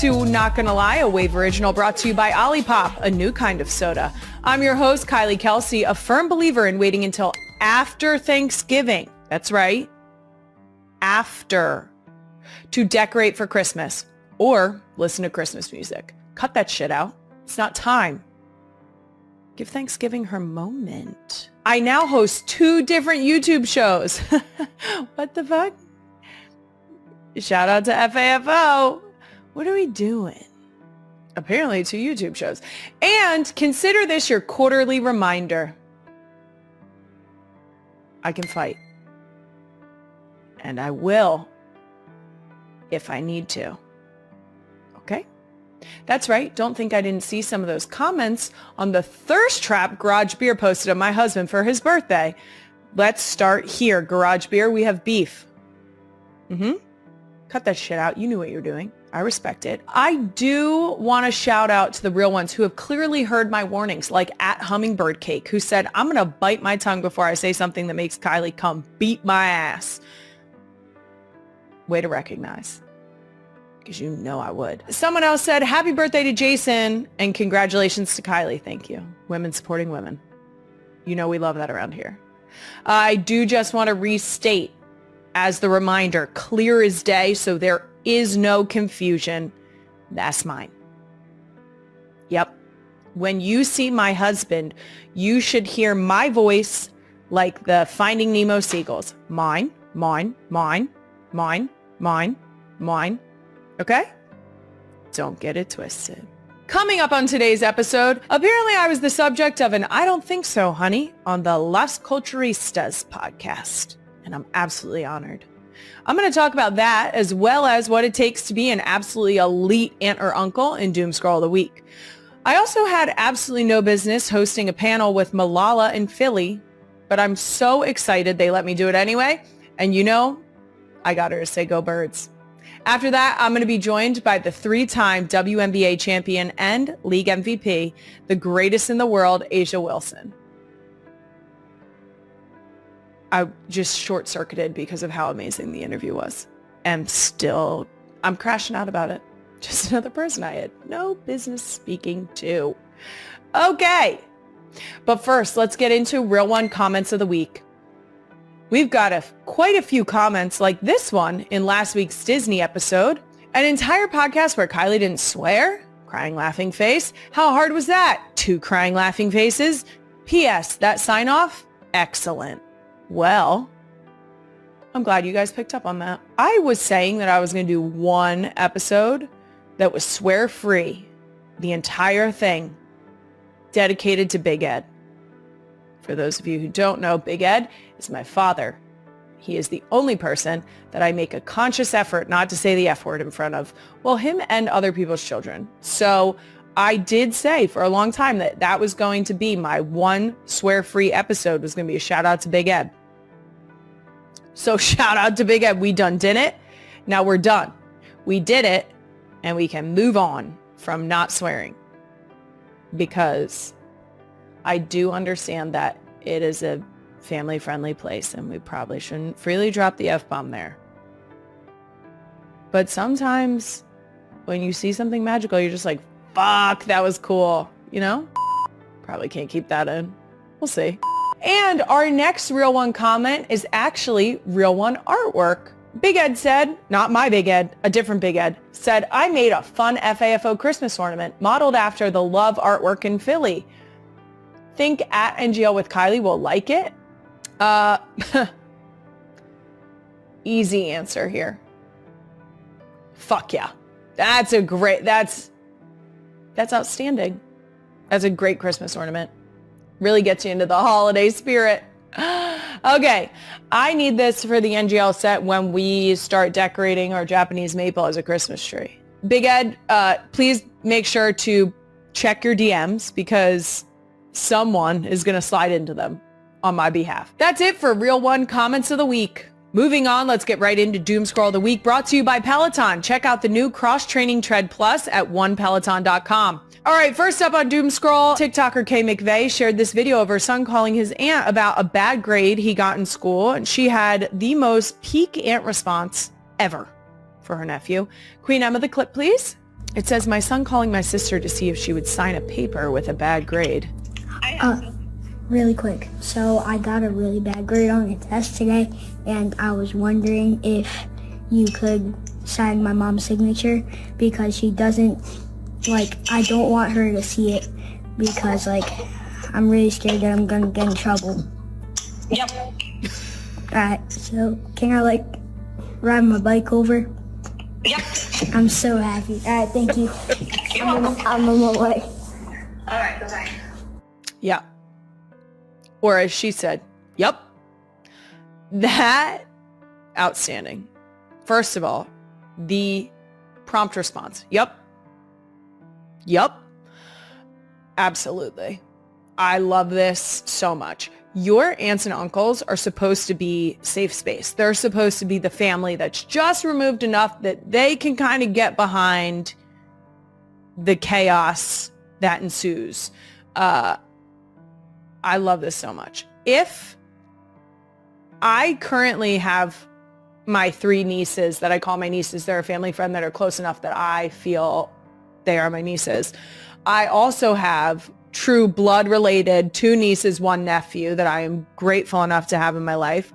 to Not Gonna Lie, a Wave original brought to you by Olipop, a new kind of soda. I'm your host, Kylie Kelce, a firm believer in waiting until after Thanksgiving. That's right. After. To decorate for Christmas or listen to Christmas music. Cut that shit out. It's not time. Give Thanksgiving her moment. I now host 2 different YouTube shows. What the fuck? Shout out to FAFO. What are we doing? Apparently 2 YouTube shows. And consider this your quarterly reminder. I can fight. And I will if I need to. Okay? That's right. Don't think I didn't see some of those comments on the Thirst Trap Garage Beer posted of my husband for his birthday. Let's start here. Garage Beer, we have beef. Cut that shit out. You knew what you were doing. I respect it. I do want to shout out to the real ones who have clearly heard my warnings, like at Hummingbird Cake, who said, I'm going to bite my tongue before I say something that makes Kylie come beat my ass. Way to recognize. Because you know I would. Someone else said, happy birthday to Jason and congratulations to Kylie. Thank you. Women supporting women. You know we love that around here. I do just want to restate as the reminder, clear as day, so there is no confusion. That's mine. Yep. When you see my husband, you should hear my voice like the Finding Nemo seagulls. Mine, mine, mine, mine, mine, mine. Okay? Don't get it twisted. Coming up on today's episode, apparently I was the subject of an I Don't Think So, Honey on the Las Culturistas podcast. And I'm absolutely honored. I'm going to talk about that as well as what it takes to be an absolutely elite aunt or uncle in Doomscroll of the Week. I also had absolutely no business hosting a panel with Malala in Philly, but I'm so excited they let me do it anyway. And you know, I got her to say go birds. After that, I'm going to be joined by the 3-time WNBA champion and league MVP, the greatest in the world, A'ja Wilson. I just short-circuited because of how amazing the interview was. And still, I'm crashing out about it. Just another person I had no business speaking to. Okay. But first, let's get into Real One comments of the week. We've got quite a few comments like this one in last week's Disney episode. An entire podcast where Kylie didn't swear? Crying laughing face. How hard was that? 2 crying laughing faces. P.S. That sign off? Excellent. Well, I'm glad you guys picked up on that. I was saying that I was going to do one episode that was swear-free, the entire thing, dedicated to Big Ed. For those of you who don't know, Big Ed is my father. He is the only person that I make a conscious effort not to say the F word in front of, well, him and other people's children. So I did say for a long time that that was going to be my one swear-free episode, was going to be a shout out to Big Ed. So shout out to Big Ed. We did it. Now we're done. We did it and we can move on from not swearing, because I do understand that it is a family-friendly place and we probably shouldn't freely drop the F-bomb there. But sometimes when you see something magical, you're just like, fuck, that was cool, you know? Probably can't keep that in. We'll see. And our next Real One comment is actually Real One artwork. Big Ed said, not my Big Ed, a different Big Ed, said, I made a fun FAFO Christmas ornament modeled after the Love artwork in Philly. Think at NGL with Kylie will like it? Easy answer here. Fuck yeah. That's outstanding. That's a great Christmas ornament. Really gets you into the holiday spirit. Okay, I need this for the NGL set when we start decorating our Japanese maple as a Christmas tree. Big Ed, please make sure to check your DMs because someone is going to slide into them on my behalf. That's it for Real One comments of the week. Moving on, let's get right into Doomscroll of the Week, brought to you by Peloton. Check out the new cross-training Tread Plus at onepeloton.com. All right, first up on Doomscroll, TikToker Kay McVeigh shared this video of her son calling his aunt about a bad grade he got in school, and she had the most peak aunt response ever for her nephew. Queen Emma, the clip, please. It says, my son calling my sister to see if she would sign a paper with a bad grade. Really quick. So I got a really bad grade on a test today, and I was wondering if you could sign my mom's signature, because she doesn't, I don't want her to see it, because, I'm really scared that I'm gonna get in trouble. Yep. Alright, so can I, ride my bike over? Yep. I'm so happy. Alright, thank you. I'm on my way. All right, bye-bye. Yeah. Or as she said, yep. That, outstanding. First of all, the prompt response. Yep. Yep. Absolutely. I love this so much. Your aunts and uncles are supposed to be safe space. They're supposed to be the family that's just removed enough that they can kind of get behind the chaos that ensues. I love this so much. If I currently have my 3 nieces that I call my nieces, they're a family friend that are close enough that I feel they are my nieces. I also have true blood related 2 nieces, 1 nephew that I am grateful enough to have in my life.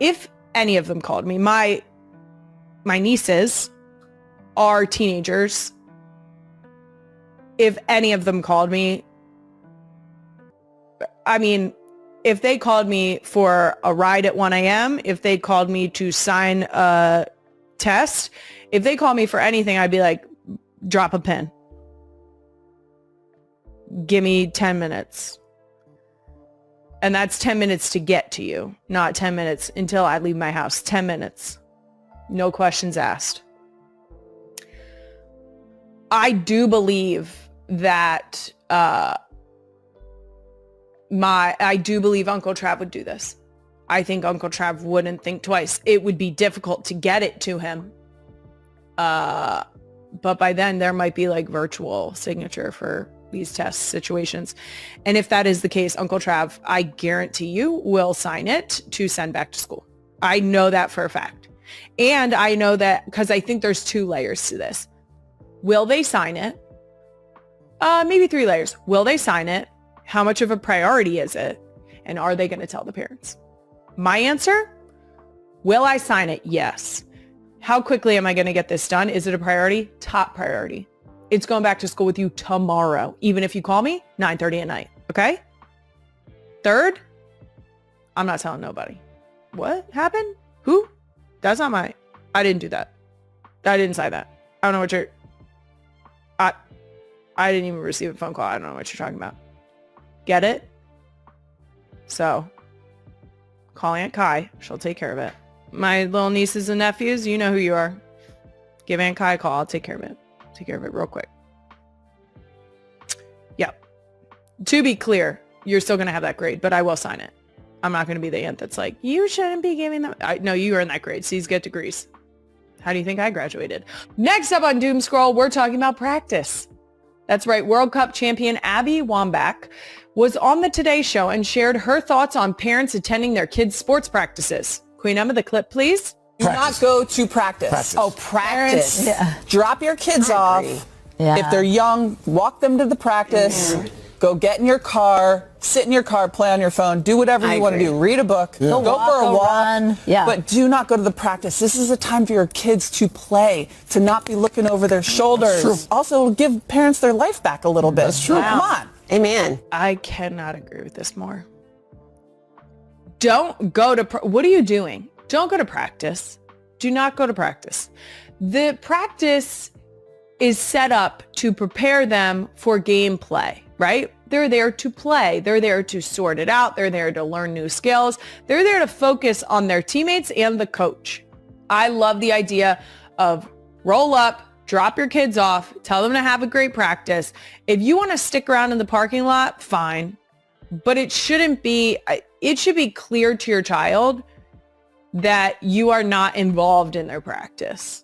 If any of them called me, my nieces are teenagers. If any of them called me, if they called me for a ride at 1 a.m., if they called me to sign a test, if they called me for anything, I'd be like, drop a pin. Give me 10 minutes. And that's 10 minutes to get to you, not 10 minutes until I leave my house. 10 minutes. No questions asked. I do believe that I do believe Uncle Trav would do this. I think Uncle Trav wouldn't think twice. It would be difficult to get it to him. But by then there might be virtual signature for these test situations. And if that is the case, Uncle Trav, I guarantee you will sign it to send back to school. I know that for a fact. And I know that because I think there's 2 layers to this. Will they sign it? Maybe 3 layers. Will they sign it? How much of a priority is it? And are they going to tell the parents? My answer, will I sign it? Yes. How quickly am I going to get this done? Is it a priority? Top priority. It's going back to school with you tomorrow. Even if you call me, 9:30 at night. Okay? 3rd, I'm not telling nobody. What happened? Who? That's not I didn't do that. I didn't sign that. I don't know what I didn't even receive a phone call. I don't know what you're talking about. Get it? So, call Aunt Kai. She'll take care of it. My little nieces and nephews, you know who you are. Give Aunt Kai a call. I'll take care of it. Take care of it real quick. Yeah. To be clear, you're still going to have that grade, but I will sign it. I'm not going to be the aunt that's like, you shouldn't be giving them. No, you earned that grade. C's get degrees. How do you think I graduated? Next up on Doomscroll, we're talking about practice. That's right. World Cup champion Abby Wambach was on the Today Show and shared her thoughts on parents attending their kids' sports practices. Queen Emma, the clip, please. Do not go to practice. Oh, practice. Parents, drop your kids off. Yeah. If they're young, walk them to the practice. Go get in your car, sit in your car, play on your phone, do whatever you want to do. Read a book, go for a walk, run. Yeah. But do not go to the practice. This is a time for your kids to play, to not be looking over their shoulders. Also, give parents their life back a little bit. That's true. Come on. Amen. I cannot agree with this more. Don't go to, what are you doing? Don't go to practice. Do not go to practice. The practice is set up to prepare them for gameplay, right? They're there to play. They're there to sort it out. They're there to learn new skills. They're there to focus on their teammates and the coach. I love the idea of roll up, drop your kids off, tell them to have a great practice. If you want to stick around in the parking lot, fine. But it should be clear to your child that you are not involved in their practice.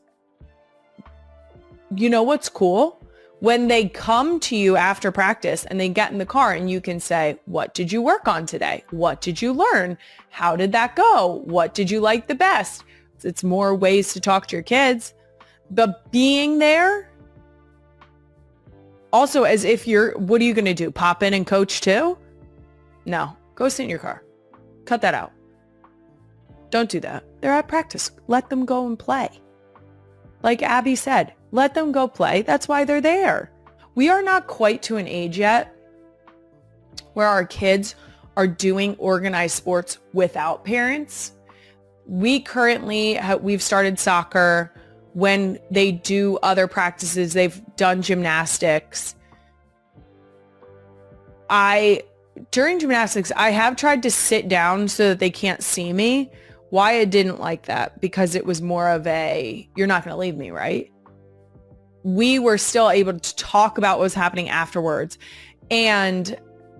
You know what's cool? When they come to you after practice and they get in the car and you can say, what did you work on today? What did you learn? How did that go? What did you like the best? It's more ways to talk to your kids. But being there, also as if what are you going to do? Pop in and coach too? No, go sit in your car. Cut that out. Don't do that. They're at practice. Let them go and play. Like Abby said, let them go play. That's why they're there. We are not quite to an age yet where our kids are doing organized sports without parents. We currently, we've started soccer. When they do other practices, they've done gymnastics. During gymnastics, I have tried to sit down so that they can't see me. Wyatt didn't like that because it was more of you're not going to leave me, right? We were still able to talk about what was happening afterwards. And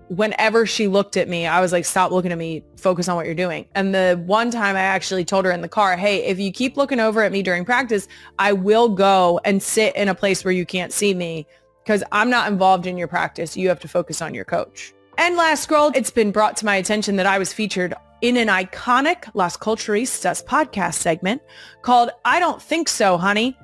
whenever she looked at me, I was like, stop looking at me, focus on what you're doing. And the one time I actually told her in the car, hey, if you keep looking over at me during practice, I will go and sit in a place where you can't see me because I'm not involved in your practice. You have to focus on your coach. And last scroll, it's been brought to my attention that I was featured in an iconic Las Culturistas podcast segment called I Don't Think So, Honey.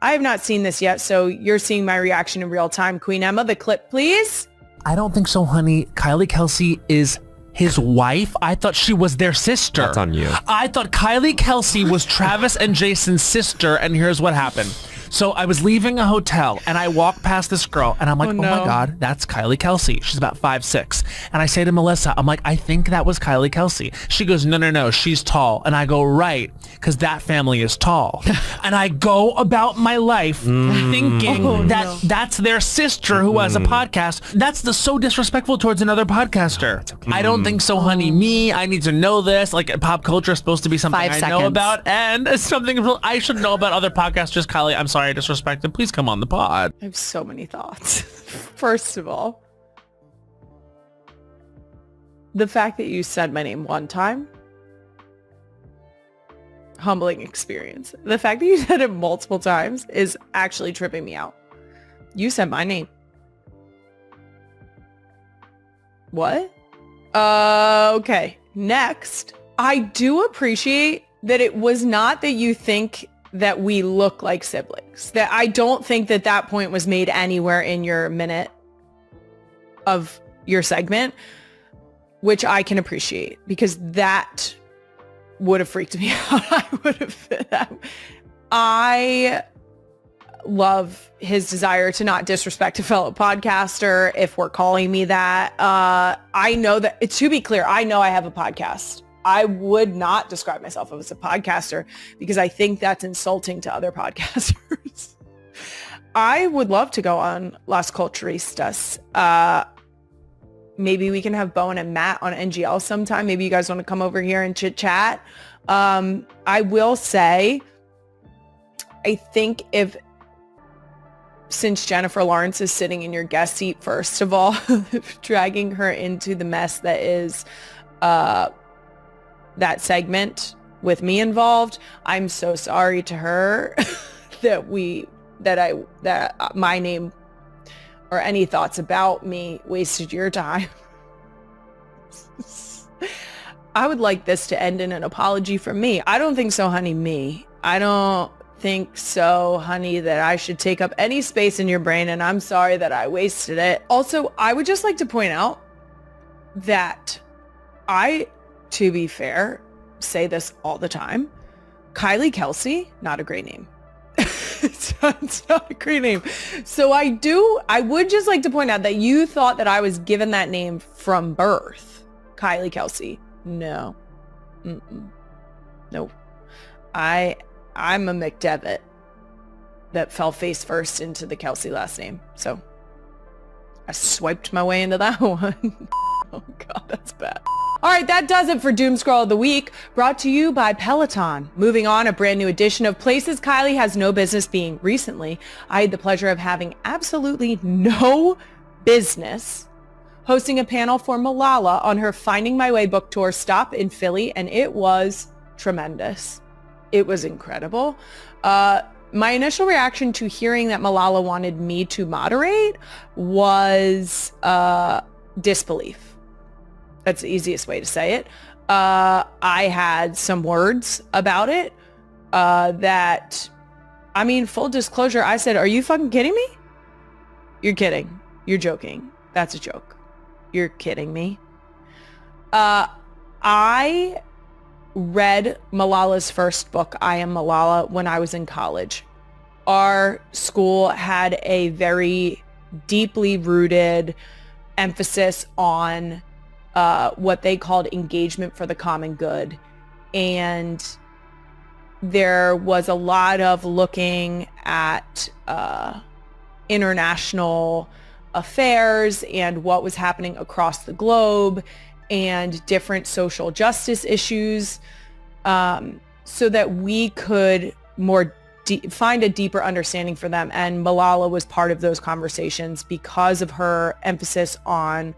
I have not seen this yet, so you're seeing my reaction in real time. Queen Emma, the clip, please. I don't think so, honey. Kylie Kelce is his wife. I thought she was their sister. That's on you. I thought Kylie Kelce was Travis and Jason's sister, and here's what happened. So I was leaving a hotel and I walked past this girl and I'm like, oh my God, that's Kylie Kelce. She's about 5'6". And I say to Melissa, I'm like, I think that was Kylie Kelce. She goes, no, she's tall. And I go, right, because that family is tall. And I go about my life thinking that's their sister who has a podcast. That's so disrespectful towards another podcaster. No, okay. I don't think so, honey. I need to know this. Like pop culture is supposed to be something I know about. And it's something I should know about other podcasters. Kylie, I'm sorry I disrespected. Please come on the pod. I have so many thoughts. First of all, the fact that you said my name one time, humbling experience. The fact that you said it multiple times is actually tripping me out. You said my name. What? Okay. Next, I do appreciate that it was not that you think that we look like siblings. That I don't think that point was made anywhere in your minute of your segment, which I can appreciate because that would have freaked me out. I love his desire to not disrespect a fellow podcaster if we're calling me that. I know that, to be clear, I know I have a podcast. I would not describe myself as a podcaster because I think that's insulting to other podcasters. I would love to go on Las Culturistas. Maybe we can have Bowen and Matt on NGL sometime. Maybe you guys want to come over here and chit chat. I will say, I think since Jennifer Lawrence is sitting in your guest seat, first of all, dragging her into the mess that is that segment with me involved, I'm so sorry to her that my name or any thoughts about me wasted your time. I would like this to end in an apology from me. I don't think so, honey, me. I don't think so, honey, that I should take up any space in your brain, and I'm sorry that I wasted it. Also, I would just like to point out that to be fair, say this all the time. Kylie Kelce, not a great name. It's not a great name. So I would just like to point out that you thought that I was given that name from birth. Kylie Kelce. No. Nope. I'm a McDevitt that fell face first into the Kelce last name. So I swiped my way into that one. Oh God, that's bad. All right, that does it for Doomscroll of the Week, brought to you by Peloton. Moving on, a brand new edition of Places Kylie Has No Business Being. Recently, I had the pleasure of having absolutely no business hosting a panel for Malala on her Finding My Way book tour stop in Philly, and it was tremendous. It was incredible. My initial reaction to hearing that Malala wanted me to moderate was disbelief. That's the easiest way to say it. I had some words about it that I mean, full disclosure, I said, are you fucking kidding me? You're kidding. You're joking. That's a joke. You're kidding me. I read Malala's first book, I Am Malala, when I was in college. Our school had a very deeply rooted emphasis on what they called engagement for the common good. And there was a lot of looking at international affairs and what was happening across the globe and different social justice issues, so that we could find a deeper understanding for them. And Malala was part of those conversations because of her emphasis on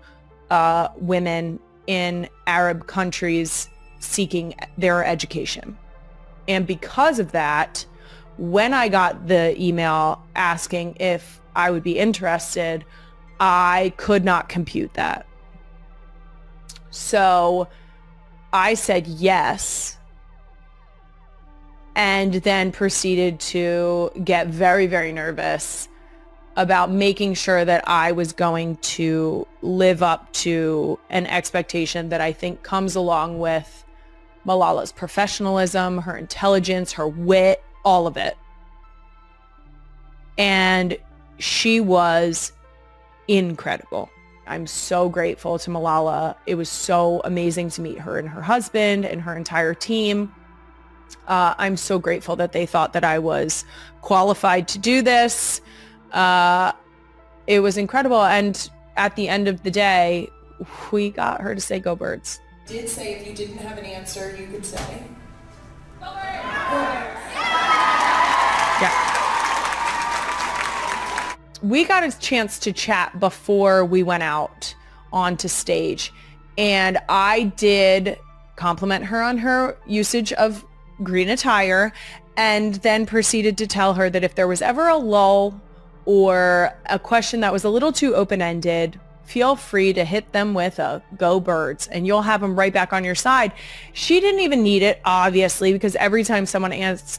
women in Arab countries seeking their education. And because of that, when I got the email asking if I would be interested, I could not compute that. So I said yes, and then proceeded to get very, very nervous about making sure that I was going to live up to an expectation that I think comes along with Malala's professionalism, her intelligence, her wit, all of it. And she was incredible. I'm so grateful to Malala. It was so amazing to meet her and her husband and her entire team. I'm so grateful that they thought that I was qualified to do this. It was incredible. And at the end of the day, we got her to say "Go Birds." Did say if you didn't have an answer, you could say. Yeah. We got a chance to chat before we went out onto stage, and I did compliment her on her usage of green attire, and then proceeded to tell her that if there was ever a lull or a question that was a little too open-ended, feel free to hit them with a "Go Birds," and you'll have them right back on your side. She didn't even need it, obviously, because every time someone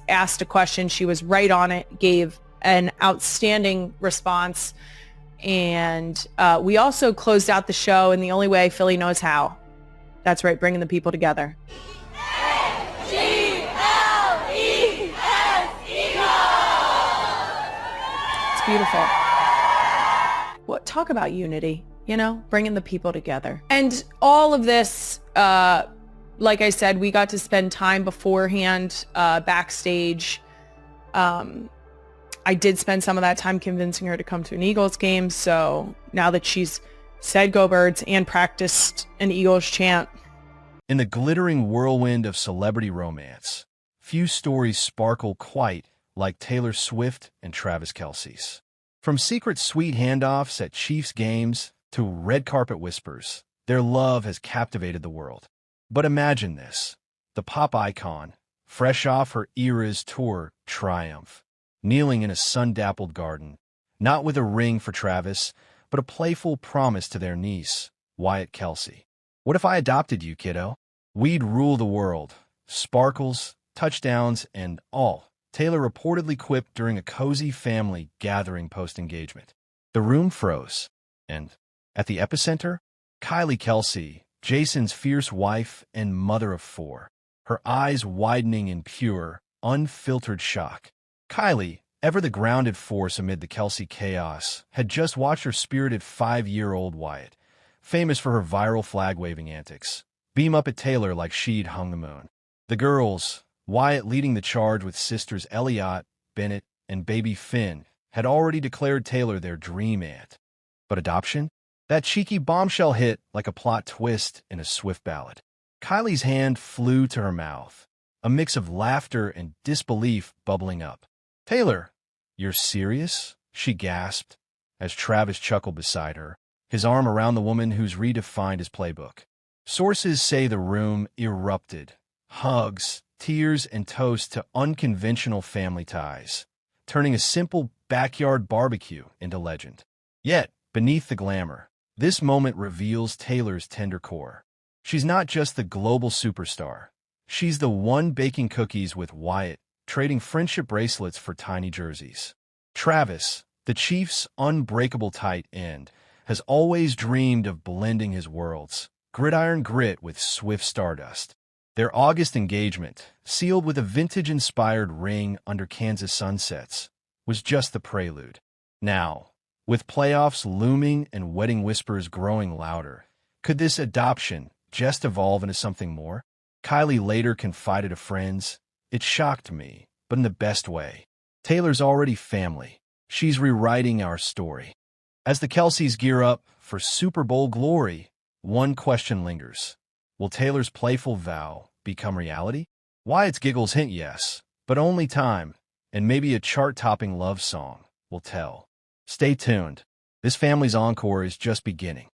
asked a question, she was right on it, gave an outstanding response. And we also closed out the show in the only way Philly knows how. That's right, bringing the people together. It's beautiful. What, talk about unity, you know, bringing the people together. And all of this, like I said, we got to spend time beforehand backstage. I did spend some of that time convincing her to come to an Eagles game. So now that she's said "Go Birds" and practiced an Eagles chant. In the glittering whirlwind of celebrity romance, few stories sparkle quite like Taylor Swift and Travis Kelce's. From secret sweet handoffs at Chiefs games to red carpet whispers, their love has captivated the world. But imagine this, the pop icon, fresh off her Eras Tour triumph, kneeling in a sun-dappled garden, not with a ring for Travis, but a playful promise to their niece, Wyatt Kelce. "What if I adopted you, kiddo? We'd rule the world. Sparkles, touchdowns, and all," Taylor reportedly quipped during a cozy family gathering post-engagement. The room froze, and at the epicenter, Kylie Kelce, Jason's fierce wife and mother of four, her eyes widening in pure, unfiltered shock. Kylie, ever the grounded force amid the Kelce chaos, had just watched her spirited 5-year-old Wyatt, famous for her viral flag-waving antics, beam up at Taylor like she'd hung the moon. The girls, Wyatt leading the charge with sisters Elliot, Bennett, and baby Finn, had already declared Taylor their dream aunt. But adoption? That cheeky bombshell hit like a plot twist in a Swift ballad. Kylie's hand flew to her mouth, a mix of laughter and disbelief bubbling up. "Taylor, you're serious?" she gasped, as Travis chuckled beside her, his arm around the woman who's redefined his playbook. Sources say the room erupted. Hugs, tears, and toast to unconventional family ties, turning a simple backyard barbecue into legend. Yet, beneath the glamour, this moment reveals Taylor's tender core. She's not just the global superstar. She's the one baking cookies with Wyatt trading friendship bracelets for tiny jerseys. Travis, the Chiefs' unbreakable tight end, has always dreamed of blending his worlds, gridiron grit with swift stardust. Their August engagement, sealed with a vintage-inspired ring under Kansas sunsets, was just the prelude. Now, with playoffs looming and wedding whispers growing louder, could this adoption just evolve into something more? Kylie later confided to friends, "It shocked me, but in the best way. Taylor's already family. She's rewriting our story." As the Kelces gear up for Super Bowl glory, one question lingers. Will Taylor's playful vow become reality? Wyatt's giggles hint yes, but only time, and maybe a chart-topping love song, will tell. Stay tuned. This family's encore is just beginning.